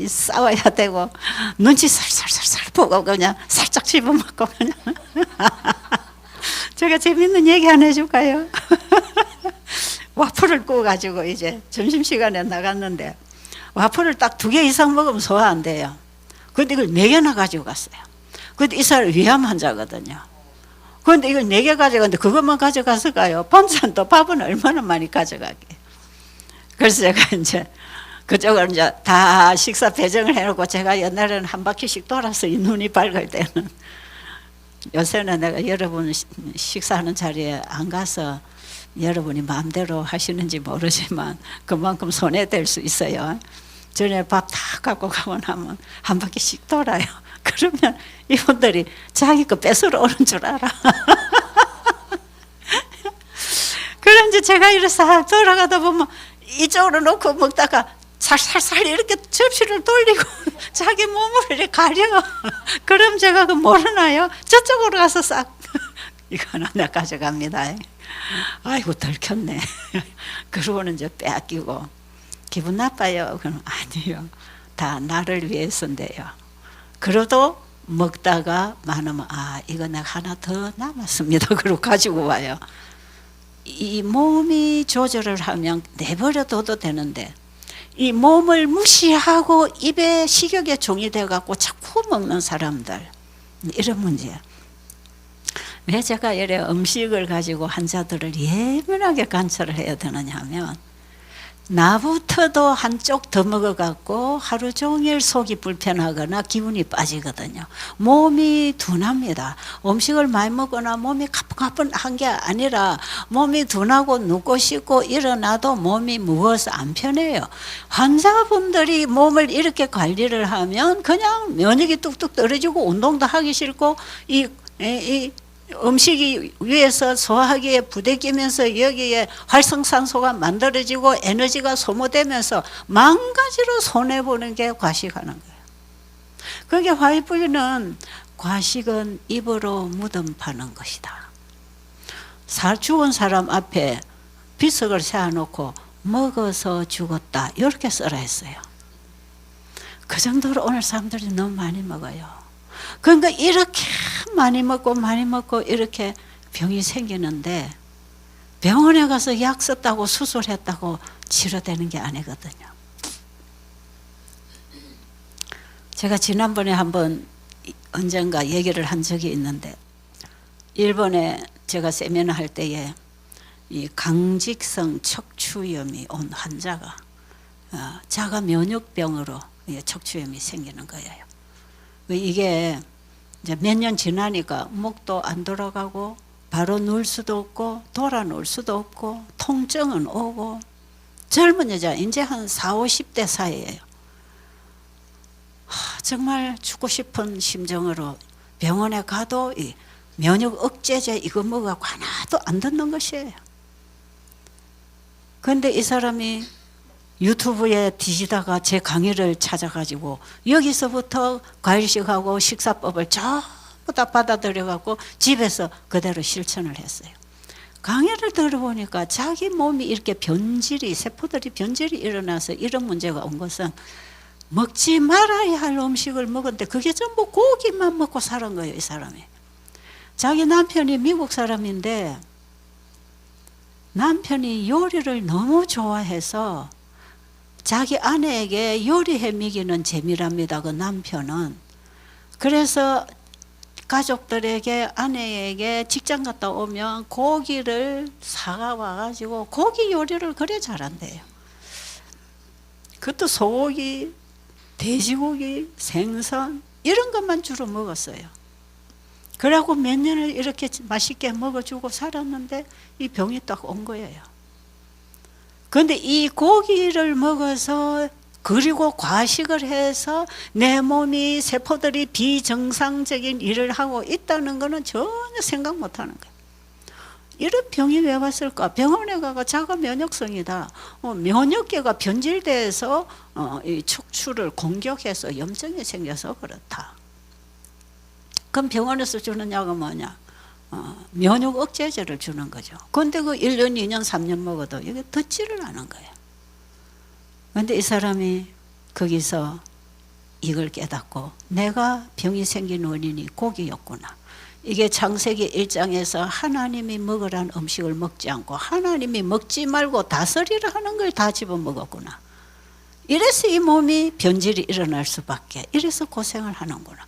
싸워야 되고 눈치 살살살살 보고 그냥 살짝 집어먹고 그냥 제가 재밌는 얘기 하나 해줄까요? 와플을 구워가지고 이제 점심시간에 나갔는데 와플을 딱 2개 이상 먹으면 소화 안 돼요. 그런데 이걸 4개나 가지고 갔어요. 그런데 이 사람 위암 환자거든요. 그런데 이걸 4개 가져갔는데 그것만 가져갔을까요? 반찬도 밥은 얼마나 많이 가져가게. 그래서 제가 이제 그쪽을 이제 다 식사 배정을 해놓고 제가 옛날에는 한 바퀴씩 돌아서 이 눈이 밝을 때는 요새는 내가 여러분 식사하는 자리에 안 가서 여러분이 마음대로 하시는지 모르지만 그만큼 손해될 수 있어요. 전에 밥 다 갖고 가고 나면 한 바퀴씩 돌아요. 그러면 이분들이 자기 거 뺏으러 오는 줄 알아. 그런지 제가 이렇게 싹 돌아가다 보면 이쪽으로 놓고 먹다가 살살살 이렇게 접시를 돌리고 자기 몸을 이렇게 가려. 그럼 제가 그 모르나요? 저쪽으로 가서 싹 이거 하나 내가 가져갑니다. 아이고 들켰네. 그러고는 이제 빼앗기고 기분 나빠요. 그럼 아니요. 다 나를 위해서인데요. 그래도 먹다가 많으면 이거 내가 하나 더 남았습니다. 그러고 가지고 와요. 이 몸이 조절을 하면 내버려둬도 되는데 이 몸을 무시하고 입에 식욕의 종이 돼갖고 자꾸 먹는 사람들 이런 문제야. 왜 제가 이래 음식을 가지고 환자들을 예민하게 관찰을 해야 되느냐 하면 나부터도 한쪽 더 먹어갖고 하루 종일 속이 불편하거나 기분이 빠지거든요. 몸이 둔합니다. 음식을 많이 먹거나 몸이 가뿐가뿐한 게 아니라 몸이 둔하고 눕고 싶고 일어나도 몸이 무거워서 안 편해요. 환자분들이 몸을 이렇게 관리를 하면 그냥 면역이 뚝뚝 떨어지고 운동도 하기 싫고 음식이 위에서 소화기에 부대끼면서 여기에 활성산소가 만들어지고 에너지가 소모되면서 망가지로 손해보는 게 과식하는 거예요. 그게 화이트는 과식은 입으로 무덤 파는 것이다. 죽은 사람 앞에 비석을 세워놓고 먹어서 죽었다 이렇게 써라 했어요. 그 정도로 오늘 사람들이 너무 많이 먹어요. 그러니까 이렇게 많이 먹고 이렇게 병이 생기는데 병원에 가서 약 썼다고 수술했다고 치료되는 게 아니거든요. 제가 지난번에 한번 언젠가 얘기를 한 적이 있는데 일본에 제가 세미나 할 때에 이 강직성 척추염이 온 환자가 자가 면역병으로 척추염이 생기는 거예요. 이게 이제 몇 년 지나니까 목도 안 돌아가고 바로 누울 수도 없고 돌아 누울 수도 없고 통증은 오고 젊은 여자 이제 한 40, 50대 사이예요. 정말 죽고 싶은 심정으로 병원에 가도 이 면역 억제제 이거 먹어갖고 하나도 안 듣는 것이에요. 그런데 이 사람이 유튜브에 뒤지다가 제 강의를 찾아가지고 여기서부터 과일식하고 식사법을 전부 다 받아들여갖고 집에서 그대로 실천을 했어요. 강의를 들어보니까 자기 몸이 이렇게 세포들이 변질이 일어나서 이런 문제가 온 것은 먹지 말아야 할 음식을 먹었는데 그게 전부 고기만 먹고 살은 거예요, 이 사람이. 자기 남편이 미국 사람인데 남편이 요리를 너무 좋아해서 자기 아내에게 요리해 먹이는 재미랍니다, 그 남편은. 그래서 가족들에게 아내에게 직장 갔다 오면 고기를 사가 와가지고 고기 요리를 그래 잘한대요. 그것도 소고기, 돼지고기, 생선 이런 것만 주로 먹었어요. 그러고 몇 년을 이렇게 맛있게 먹어주고 살았는데 이 병이 딱 온 거예요. 그런데 이 고기를 먹어서 그리고 과식을 해서 내 몸이 세포들이 비정상적인 일을 하고 있다는 것은 전혀 생각 못하는 거예요. 이런 병이 왜 왔을까? 병원에 가서 자가 면역성이다. 면역계가 변질돼서 이 척추를 공격해서 염증이 생겨서 그렇다. 그럼 병원에서 주는 약은 뭐냐? 면역 억제제를 주는 거죠. 그런데 그 1년, 2년, 3년 먹어도 이게 듣지를 않은 거예요. 그런데 이 사람이 거기서 이걸 깨닫고 내가 병이 생긴 원인이 고기였구나. 이게 창세기 1장에서 하나님이 먹으란 음식을 먹지 않고 하나님이 먹지 말고 다스리라 하는 걸 다 집어먹었구나. 이래서 이 몸이 변질이 일어날 수밖에, 이래서 고생을 하는구나.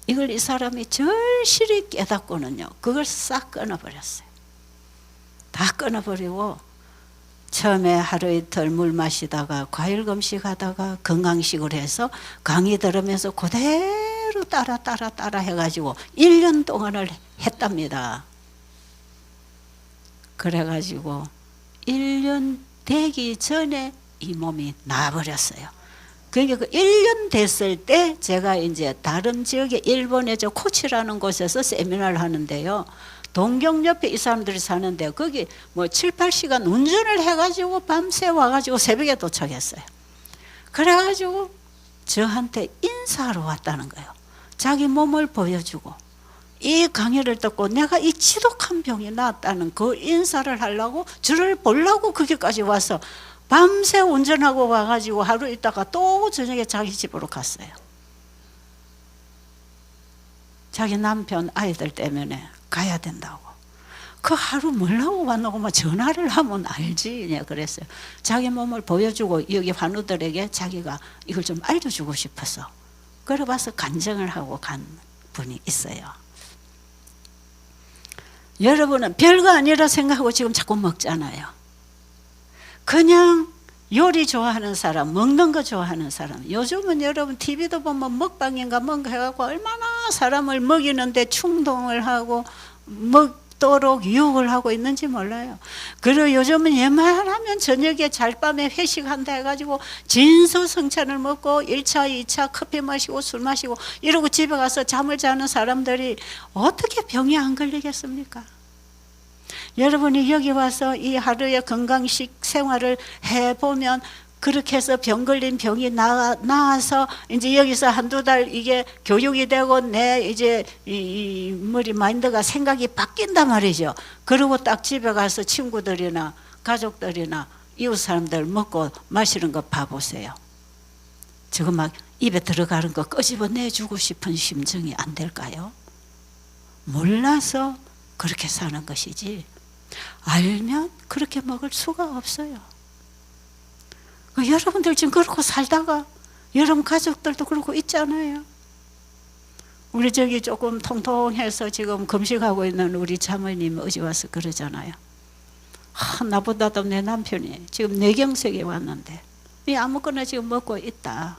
이걸 이 사람이 절실히 깨닫고는요, 그걸 싹 끊어버렸어요. 다 끊어버리고 처음에 하루 이틀 물 마시다가 과일 금식하다가 건강식을 해서 강의 들으면서 그대로 따라 해가지고 1년 동안을 했답니다. 그래가지고 1년 되기 전에 이 몸이 나와버렸어요. 그러니까 그 1년 됐을 때 제가 이제 다른 지역에 일본의 저 코치라는 곳에서 세미나를 하는데요. 동경 옆에 이 사람들이 사는데 거기 뭐 7, 8시간 운전을 해가지고 밤새 와가지고 새벽에 도착했어요. 그래가지고 저한테 인사하러 왔다는 거예요. 자기 몸을 보여주고 이 강의를 듣고 내가 이 지독한 병이 나았다는 그 인사를 하려고 저를 보려고 거기까지 와서 밤새 운전하고 와가지고 하루 있다가 또 저녁에 자기 집으로 갔어요. 자기 남편 아이들 때문에 가야 된다고. 그 하루 뭘 하고 왔노고 뭐 전화를 하면 알지. 그랬어요. 자기 몸을 보여주고 여기 환우들에게 자기가 이걸 좀 알려주고 싶어서 그래 봐서 간증을 하고 간 분이 있어요. 여러분은 별거 아니라 생각하고 지금 자꾸 먹잖아요. 그냥 요리 좋아하는 사람, 먹는 거 좋아하는 사람. 요즘은 여러분 TV도 보면 먹방인가 뭔가 해갖고 얼마나 사람을 먹이는데 충동을 하고 먹도록 유혹을 하고 있는지 몰라요. 그리고 요즘은 웬만하면 저녁에 잘밤에 회식한다 해가지고 진수성찬을 먹고 1차, 2차 커피 마시고 술 마시고 이러고 집에 가서 잠을 자는 사람들이 어떻게 병이 안 걸리겠습니까? 여러분이 여기 와서 이 하루의 건강식 생활을 해보면 그렇게 해서 병 걸린 병이 나아서 이제 여기서 한두 달 이게 교육이 되고 내 이제 이 머리 마인드가 생각이 바뀐단 말이죠. 그리고 딱 집에 가서 친구들이나 가족들이나 이웃 사람들 먹고 마시는 거 봐보세요. 저거 막 입에 들어가는 거 끄집어내주고 싶은 심정이 안 될까요? 몰라서 그렇게 사는 것이지 알면 그렇게 먹을 수가 없어요. 여러분들 지금 그렇고 살다가 여러분 가족들도 그렇고 있잖아요. 우리 저기 조금 통통해서 지금 금식하고 있는 우리 자매님 어제 와서 그러잖아요. 나보다도 내 남편이 지금 뇌경색에 왔는데 아무거나 지금 먹고 있다.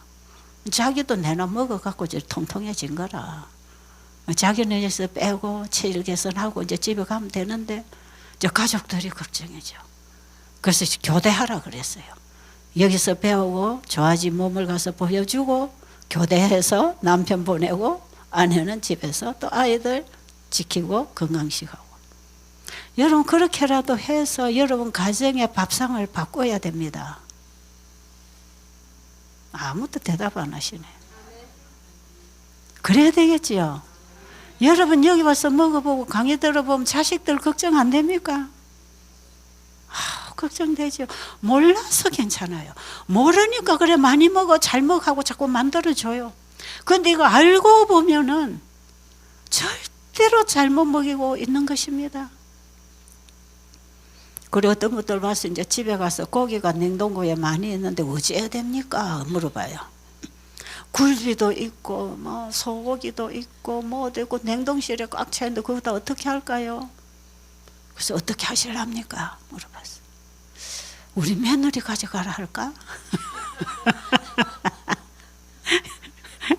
자기도 내나 먹어갖고 이제 통통해진 거라. 자기는 여기서 빼고 체질 개선하고 이제 집에 가면 되는데 이제 가족들이 걱정이죠. 그래서 교대하라 그랬어요. 여기서 배우고 좋아진 몸을 가서 보여주고 교대해서 남편 보내고 아내는 집에서 또 아이들 지키고 건강식하고. 여러분 그렇게라도 해서 여러분 가정의 밥상을 바꿔야 됩니다. 아무도 대답 안 하시네. 그래야 되겠지요. 여러분 여기 와서 먹어보고 강의 들어보면 자식들 걱정 안 됩니까? 걱정되죠. 몰라서 괜찮아요. 모르니까 그래 많이 먹어 잘 먹하고 자꾸 만들어줘요. 그런데 이거 알고 보면은 절대로 잘못 먹이고 있는 것입니다. 그리고 어떤 분들 와서 이제 집에 가서 고기가 냉동고에 많이 있는데 어찌해야 됩니까? 물어봐요. 굴비도 있고 뭐 소고기도 있고 뭐도 있고 냉동실에 꽉 차 있는데 그거 다 어떻게 할까요? 그래서 어떻게 하실랍니까? 물어봤어요. 우리 며느리 가져가라 할까?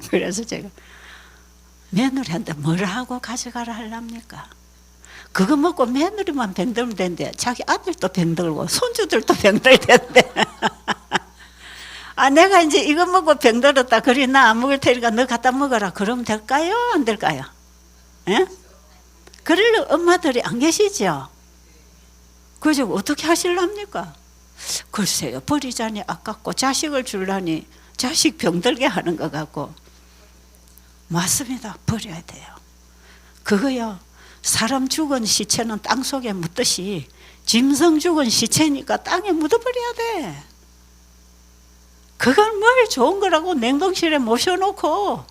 그래서 제가 며느리한테 뭘 하고 가져가라 하랍니까? 그거 먹고 며느리만 병들면 된대. 자기 아들도 병들고 손주들도 병들던데. 내가 이제 이거 먹고 병들었다. 그래 나 안 먹을 테니까 너 갖다 먹어라. 그러면 될까요? 안 될까요? 예? 그럴 엄마들이 안 계시죠? 그래서 어떻게 하실랍니까? 글쎄요, 버리자니 아깝고 자식을 주려니 자식 병들게 하는 것 같고. 맞습니다. 버려야 돼요. 그거요, 사람 죽은 시체는 땅 속에 묻듯이 짐승 죽은 시체니까 땅에 묻어버려야 돼. 그걸 뭘 좋은 거라고 냉동실에 모셔놓고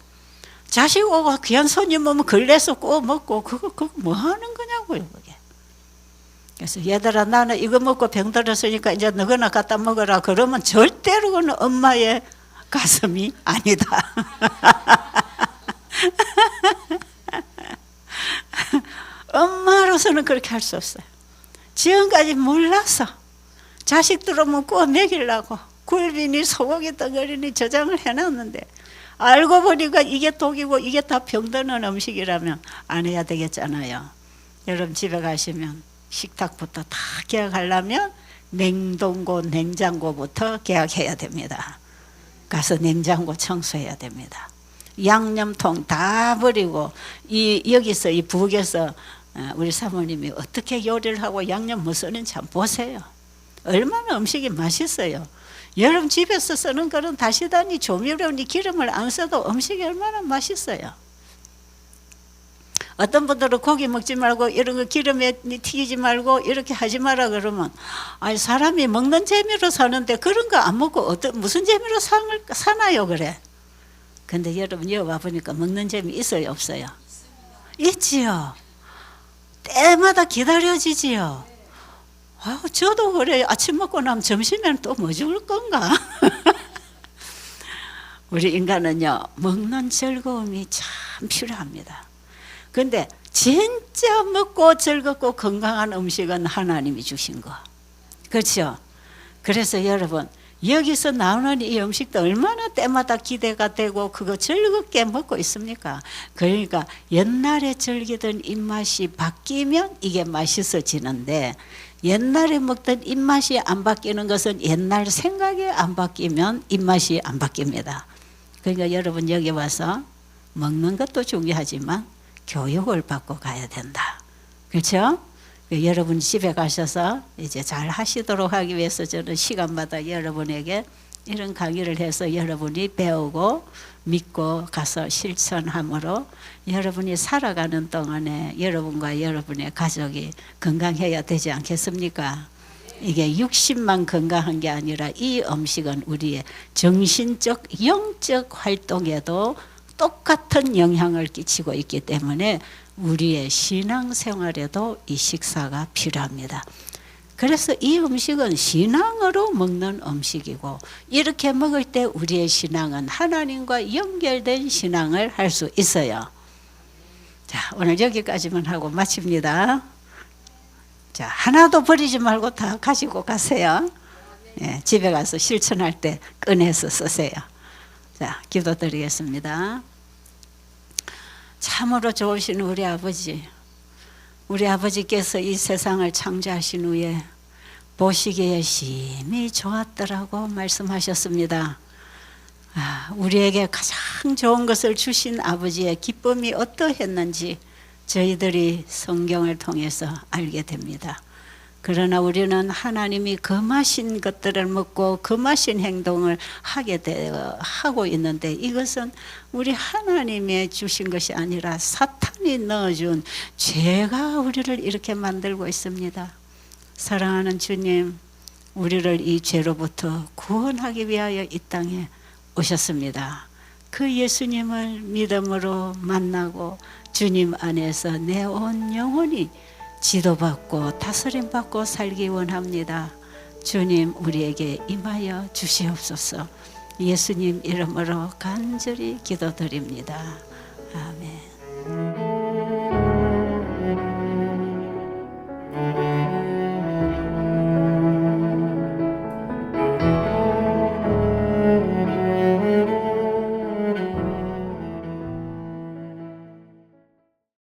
자식 오고 귀한 손님 오면 걸레서 구워 먹고 그거 뭐 하는 거냐고요, 그게. 그래서 얘들아 나는 이거 먹고 병들었으니까 이제 너거나 갖다 먹어라. 그러면 절대로 그는 엄마의 가슴이 아니다. 엄마로서는 그렇게 할 수 없어요. 지금까지 몰라서 자식들 오면 구워 먹이려고 굴비니 소고기 덩어리니 저장을 해놨는데 알고 보니까 이게 독이고 이게 다 병드는 음식이라면 안 해야 되겠잖아요. 여러분 집에 가시면 식탁부터 다 계약하려면 냉동고 냉장고부터 계약해야 됩니다. 가서 냉장고 청소해야 됩니다. 양념통 다 버리고 여기서 이 부엌에서 우리 사모님이 어떻게 요리를 하고 양념 뭐 쓰는지 한번 보세요. 얼마나 음식이 맛있어요. 여러분 집에서 쓰는 거는 다시다니 조미료니 기름을 안 써도 음식이 얼마나 맛있어요. 어떤 분들은 고기 먹지 말고 이런 거 기름에 튀기지 말고 이렇게 하지 마라 그러면 사람이 먹는 재미로 사는데 그런 거 안 먹고 무슨 재미로 사나요 그래. 근데 여러분 여기 와보니까 먹는 재미 있어요 없어요? 있지요. 때마다 기다려지지요. 저도 그래요. 아침 먹고 나면 점심에는 또 뭐 죽을 건가? 우리 인간은요 먹는 즐거움이 참 필요합니다. 근데 진짜 먹고 즐겁고 건강한 음식은 하나님이 주신 거. 그렇죠? 그래서 여러분 여기서 나오는 이 음식도 얼마나 때마다 기대가 되고 그거 즐겁게 먹고 있습니까? 그러니까 옛날에 즐기던 입맛이 바뀌면 이게 맛있어지는데, 옛날에 먹던 입맛이 안 바뀌는 것은 옛날 생각이 안 바뀌면 입맛이 안 바뀝니다. 그러니까 여러분 여기 와서 먹는 것도 중요하지만 교육을 받고 가야 된다. 그렇죠? 여러분 집에 가셔서 이제 잘 하시도록 하기 위해서 저는 시간마다 여러분에게 이런 강의를 해서 여러분이 배우고 믿고 가서 실천함으로 여러분이 살아가는 동안에 여러분과 여러분의 가족이 건강해야 되지 않겠습니까? 이게 육신만 건강한 게 아니라 이 음식은 우리의 정신적, 영적 활동에도 똑같은 영향을 끼치고 있기 때문에 우리의 신앙생활에도 이 식사가 필요합니다. 그래서 이 음식은 신앙으로 먹는 음식이고, 이렇게 먹을 때 우리의 신앙은 하나님과 연결된 신앙을 할 수 있어요. 자, 오늘 여기까지만 하고 마칩니다. 자, 하나도 버리지 말고 다 가지고 가세요. 예, 집에 가서 실천할 때 꺼내서 쓰세요. 자, 기도드리겠습니다. 참으로 좋으신 우리 아버지, 우리 아버지께서 이 세상을 창조하신 후에 보시기에 심히 좋았더라고 말씀하셨습니다. 우리에게 가장 좋은 것을 주신 아버지의 기쁨이 어떠했는지 저희들이 성경을 통해서 알게 됩니다. 그러나 우리는 하나님이 금하신 것들을 먹고 금하신 행동을 하고 있는데, 이것은 우리 하나님의 주신 것이 아니라 사탄이 넣어준 죄가 우리를 이렇게 만들고 있습니다. 사랑하는 주님, 우리를 이 죄로부터 구원하기 위하여 이 땅에 오셨습니다. 그 예수님을 믿음으로 만나고 주님 안에서 내 온 영혼이 지도받고 다스림받고 살기 원합니다. 주님, 우리에게 임하여 주시옵소서. 예수님 이름으로 간절히 기도드립니다. 아멘.